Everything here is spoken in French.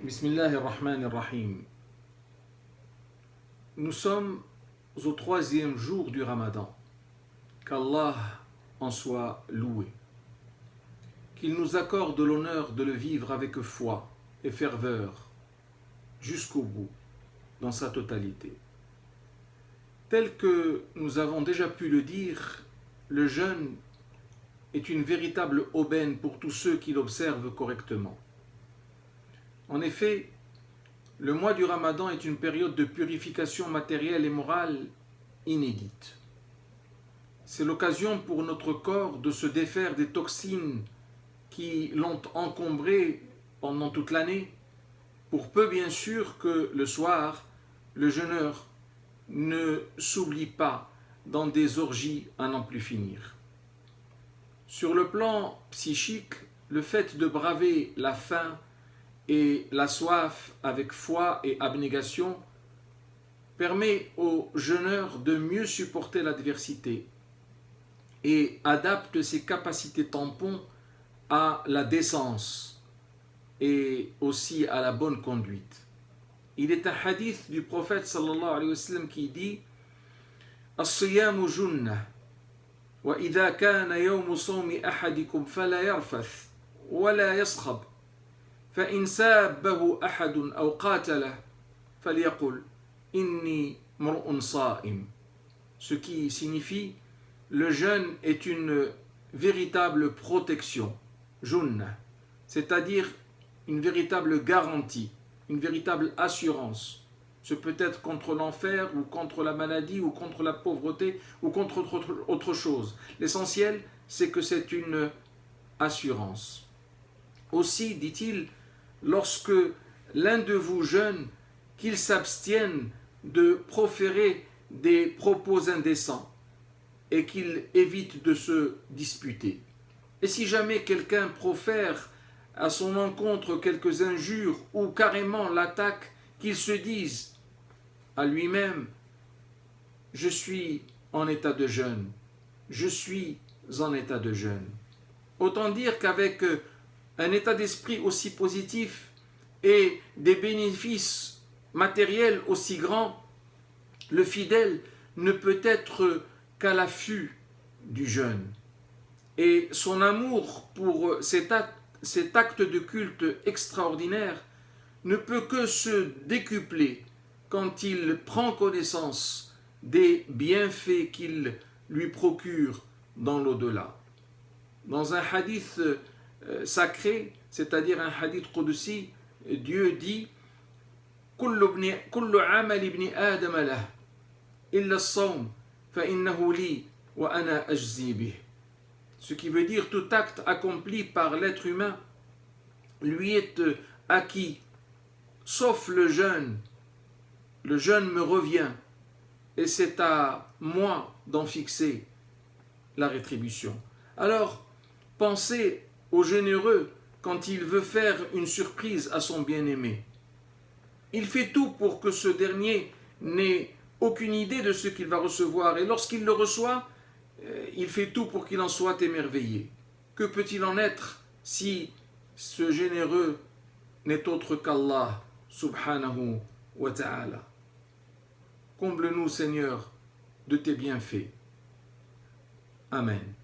Bismillahirrahmanirrahim. Nous sommes au troisième jour du Ramadan. Qu'Allah en soit loué. Qu'il nous accorde l'honneur de le vivre avec foi et ferveur jusqu'au bout, dans sa totalité. Tel que nous avons déjà pu le dire, le jeûne est une véritable aubaine pour tous ceux qui l'observent correctement. En effet, le mois du Ramadan est une période de purification matérielle et morale inédite. C'est l'occasion pour notre corps de se défaire des toxines qui l'ont encombré pendant toute l'année, pour peu bien sûr que le soir, le jeûneur ne s'oublie pas dans des orgies à n'en plus finir. Sur le plan psychique, le fait de braver la faim et la soif avec foi et abnégation permet au jeûneur de mieux supporter l'adversité et adapte ses capacités tampons à la décence et aussi à la bonne conduite. Il est un hadith du prophète sallallahu alayhi wa sallam qui dit As-siyamu junnah wa idha kana yawmu sawmi ahadikum fala yarfath wa la yaskhab فإن سابه أحد أو قاتله فليقل إني مرء صائم. Ce qui signifie le jeûne est une véritable protection, junna, c'est-à-dire une véritable garantie, une véritable assurance. Ce peut être contre l'enfer ou contre la maladie ou contre la pauvreté ou contre autre chose. L'essentiel, c'est que c'est une assurance. Aussi, dit-il, lorsque l'un de vous jeûne, qu'il s'abstienne de proférer des propos indécents et qu'il évite de se disputer. Et si jamais quelqu'un profère à son encontre quelques injures ou carrément l'attaque, qu'il se dise à lui-même « Je suis en état de jeûne, je suis en état de jeûne ». Autant dire qu'avec un état d'esprit aussi positif et des bénéfices matériels aussi grands, le fidèle ne peut être qu'à l'affût du jeûne. Et son amour pour cet acte de culte extraordinaire ne peut que se décupler quand il prend connaissance des bienfaits qu'il lui procure dans l'au-delà. Dans un hadith sacré, c'est-à-dire un hadith qudsi, Dieu dit Kullu amal ibn Adam lah illa as-sawm fa innahu li wa ana ajzi bih. Ce qui veut dire tout acte accompli par l'être humain lui est acquis, sauf le jeûne. Le jeûne me revient et c'est à moi d'en fixer la rétribution. Alors, pensez au généreux quand il veut faire une surprise à son bien-aimé. Il fait tout pour que ce dernier n'ait aucune idée de ce qu'il va recevoir. Et lorsqu'il le reçoit, il fait tout pour qu'il en soit émerveillé. Que peut-il en être si ce généreux n'est autre qu'Allah subhanahu wa ta'ala? Comble-nous, Seigneur, de tes bienfaits. Amen.